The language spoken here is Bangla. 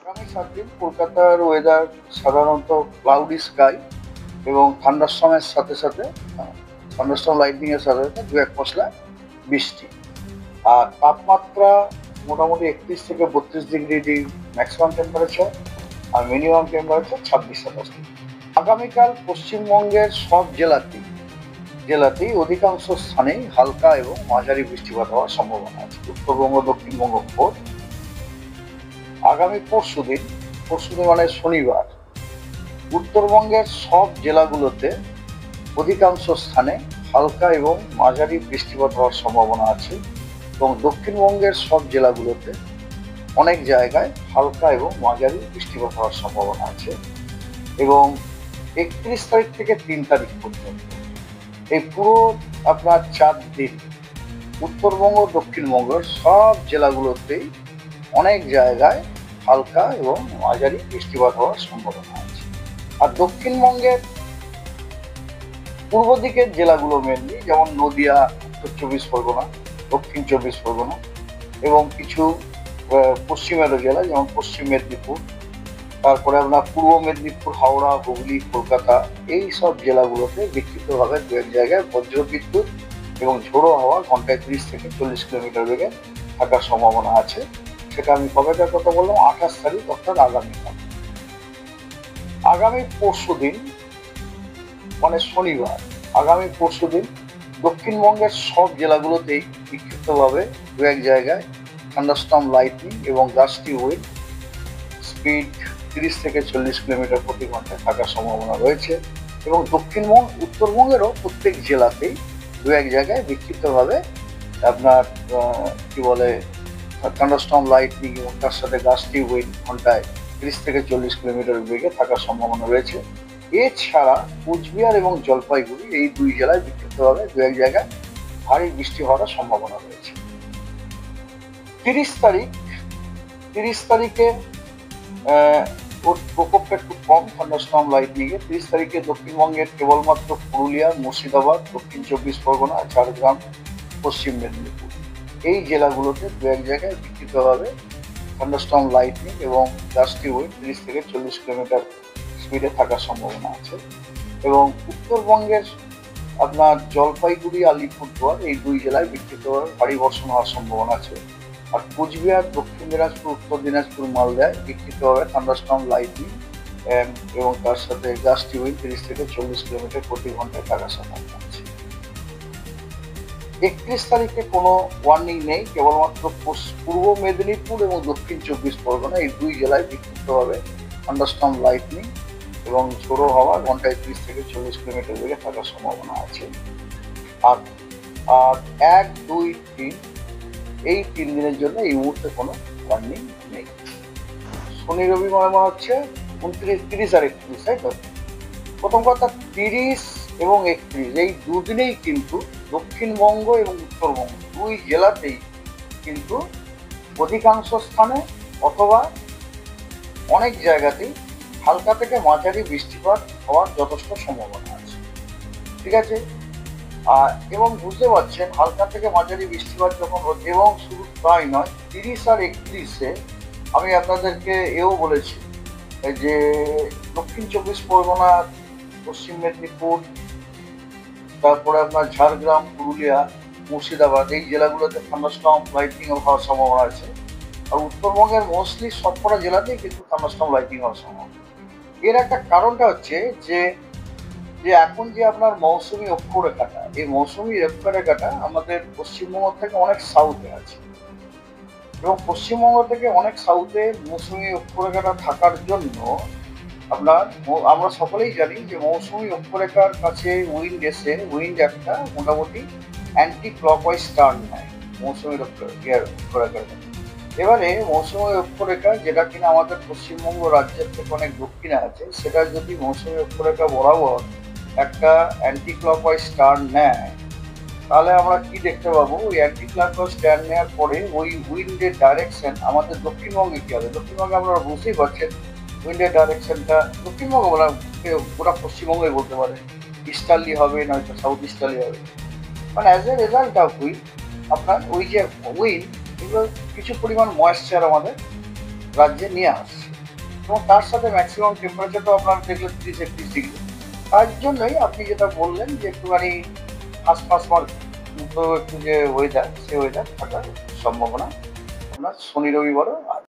আগামী 7 দিন কলকাতার ওয়েদার সাধারণত ক্লাউডি স্কাই এবং থান্ডারস্টর্মের সাথে সাথে থান্ডারস্টর্ম লাইটনিং এর সাথে সাথে দু এক পশলা বৃষ্টি। আর তাপমাত্রা মোটামুটি 31 থেকে 32 ডিগ্রি ম্যাক্সিমাম টেম্পারেচার, আর মিনিমাম টেম্পারেচার 26-27 ডিগ্রি। আগামীকাল পশ্চিমবঙ্গের সব জেলাতেই অধিকাংশ স্থানেই হালকা এবং মাঝারি বৃষ্টিপাত হওয়ার সম্ভাবনা আছে। উত্তরবঙ্গ, দক্ষিণবঙ্গ ভোর। আগামী পরশুদিন মানে শনিবার, উত্তরবঙ্গের সব জেলাগুলোতে অধিকাংশ স্থানে হালকা এবং মাঝারি বৃষ্টিপাত হওয়ার সম্ভাবনা আছে, এবং দক্ষিণবঙ্গের সব জেলাগুলোতে অনেক জায়গায় হালকা এবং মাঝারি বৃষ্টিপাত হওয়ার সম্ভাবনা আছে। এবং 31 তারিখ থেকে 3 তারিখ পর্যন্ত এই পুরো আপনার 4 দিন উত্তরবঙ্গ, দক্ষিণবঙ্গের সব জেলাগুলোতেই অনেক জায়গায় হালকা এবং মাঝারি বৃষ্টিপাত হওয়ার সম্ভাবনা আছে। আর দক্ষিণবঙ্গের পূর্ব দিকের জেলাগুলো মেনলি, যেমন নদিয়া, উত্তর 24 পরগনা, দক্ষিণ 24 পরগনা এবং কিছু পশ্চিমেরও জেলা যেমন পশ্চিম মেদিনীপুর, তারপরে আপনার পূর্ব মেদিনীপুর, হাওড়া, হুগলি, কলকাতা, এই সব জেলাগুলোতে বিক্ষিপ্তভাবে দু এক জায়গায় বজ্রবিদ্যুৎ এবং ঝোড়ো হাওয়া ঘন্টায় 30 থেকে 40 কিলোমিটার বেগে থাকার সম্ভাবনা আছে। সেটা আমি কবেকার কথা বললাম, 28 তারিখ, অর্থাৎ আগামীকাল। আগামী পরশুদিন মানে শনিবার, দক্ষিণবঙ্গের সব জেলাগুলোতেই বিক্ষিপ্তভাবে দু এক জায়গায় থান্ডারস্টর্ম লাইটনিং এবং গাস্টি উইন্ড স্পিড 30 থেকে 40 কিলোমিটার প্রতি ঘন্টায় থাকার সম্ভাবনা রয়েছে। এবং উত্তরবঙ্গেরও প্রত্যেক জেলাতেই দু এক জায়গায় বিক্ষিপ্তভাবে আপনার কি বলে থান্ডারস্টর্ম লাইটনিং এবং তার সাথে গাস্টি উইন্ড ঘন্টায় 30 থেকে 40 কিলোমিটার বেগে থাকার সম্ভাবনা রয়েছে। এছাড়া কোচবিহার এবং জলপাইগুড়ি, এই দুই জেলায় বিক্ষিপ্তভাবে দু এক জায়গায় ভারী বৃষ্টি হওয়ার সম্ভাবনা রয়েছে। 30 তারিখে ওর প্রকোপটা একটু কম থান্ডারস্টর্ম লাইটনিং এ। 30 তারিখে দক্ষিণবঙ্গের কেবলমাত্র পুরুলিয়া, মুর্শিদাবাদ, দক্ষিণ 24 পরগনা, ঝাড়গ্রাম, পশ্চিম মেদিনীপুর, এই জেলাগুলোতে দু এক জায়গায় বিক্ষিপ্তভাবে থান্ডারস্টর্ম লাইটনিং এবং গাস্টি উইন্ড 30 থেকে 40 কিলোমিটার স্পিডে থাকার সম্ভাবনা আছে। এবং উত্তরবঙ্গের আপনার জলপাইগুড়ি, আলিপুরদুয়ার, এই দুই জেলায় বিক্ষিপ্তভাবে ভারী বর্ষণ হওয়ার সম্ভাবনা আছে। আর কোচবিহার, দক্ষিণ দিনাজপুর, উত্তর দিনাজপুর, মালদায় বিক্ষিপ্তভাবে থান্ডারস্টর্ম লাইটনিং এবং তার সাথে গাস্টি উইন্ড 30 থেকে 40 কিলোমিটার প্রতি ঘন্টায় থাকার সম্ভাবনা আছে। 31 তারিখে কোনো ওয়ার্নিং নেই, কেবলমাত্র পূর্ব মেদিনীপুর এবং দক্ষিণ 24 পরগনা, এই দুই জেলায় বিক্ষিপ্তভাবে থান্ডারস্টর্ম লাইটনিং এবং ঝোড়ো হাওয়া ঘন্টায় 30 থেকে 40 কিলোমিটার বেগে থাকার সম্ভাবনা আছে। আর আর 1, 2, 3 এই 3 দিনের জন্য এই মুহূর্তে কোনো ওয়ার্নিং নেই। শনি রবি মনে হচ্ছে 29, 30 আর 31, তাই তো? প্রথম কথা, 30 এবং 31 এই দুদিনেই কিন্তু দক্ষিণবঙ্গ এবং উত্তরবঙ্গ দুই জেলাতেই কিন্তু অধিকাংশ স্থানে অথবা অনেক জায়গাতেই হালকা থেকে মাঝারি বৃষ্টিপাত হওয়ার যথেষ্ট সম্ভাবনা আছে। ঠিক আছে? এবং বুঝতে পারছেন হালকা থেকে মাঝারি বৃষ্টিপাত যখন হচ্ছে, এবং শুধু তাই নয়, 30 আর 31-এ আমি আপনাদেরকে এও বলেছি যে দক্ষিণ 24 পরগনা, পশ্চিম মেদিনীপুর, তারপরে আপনার ঝাড়গ্রাম, পুরুলিয়া, মুর্শিদাবাদ, এই জেলাগুলোতে থান্ডারস্টর্ম লাইটনিং হওয়ার সম্ভাবনা আছে। আর উত্তরবঙ্গের মোস্টলি সবকটা জেলাতেই কিন্তু থান্ডারস্টর্ম লাইটনিং হওয়ার সম্ভাবনা। এর একটা কারণটা হচ্ছে যে এখন যে আপনার মৌসুমী অক্ষরেখাটা, এই মৌসুমী অক্ষরেখাটা আমাদের পশ্চিমবঙ্গ থেকে অনেক সাউথে আছে, এবং পশ্চিমবঙ্গ থেকে অনেক সাউথে মৌসুমী অক্ষরেখাটা থাকার জন্য আমরা সকলেই জানি যে মৌসুমী অক্ষরেখার কাছে উইন্ড একটা মোটামুটি অ্যান্টি ক্লকওয়াইজ টার্ন নেয় মৌসুমী অক্ষরেখার। এবারে মৌসুমী অক্ষরেখা, যেটা কিনা আমাদের পশ্চিমবঙ্গ রাজ্যের থেকে অনেক দক্ষিণে আছে, সেটা যদি মৌসুমী অক্ষরেখা বরাবর একটা অ্যান্টি ক্লকওয়াইজ টার্ন নেয়, তাহলে আমরা কি দেখতে পাবো? ওই অ্যান্টি ক্লকওয়াইজ টার্ন নেওয়ার পরে ওই উইন্ডের ডাইরেকশন আমাদের দক্ষিণবঙ্গে কি হবে? দক্ষিণবঙ্গে আপনারা বুঝতেই পারছেন উইন্ডের ডাইরেকশনটা দক্ষিণবঙ্গ বলা, গোটা পশ্চিমবঙ্গে বলতে পারে ইস্টার্লি হবে, নয়তো সাউথ ইস্টার্লি হবে। মানে অ্যাজ এ রেজাল্ট অফ আপনার ওই যে উইন্ড, এগুলো কিছু পরিমাণ ময়েশ্চার আমাদের রাজ্যে নিয়ে আসছে এবং তার সাথে ম্যাক্সিমাম টেম্পারেচারটা আপনার দেখলেন 30-31 ডিগ্রি। তার জন্যই আপনি যেটা বললেন যে একটুখানি আশপাশ তো একটু যে ওয়েদার সে ওয়েদার থাকার সম্ভাবনা আপনার শনি রবিবারও আছে।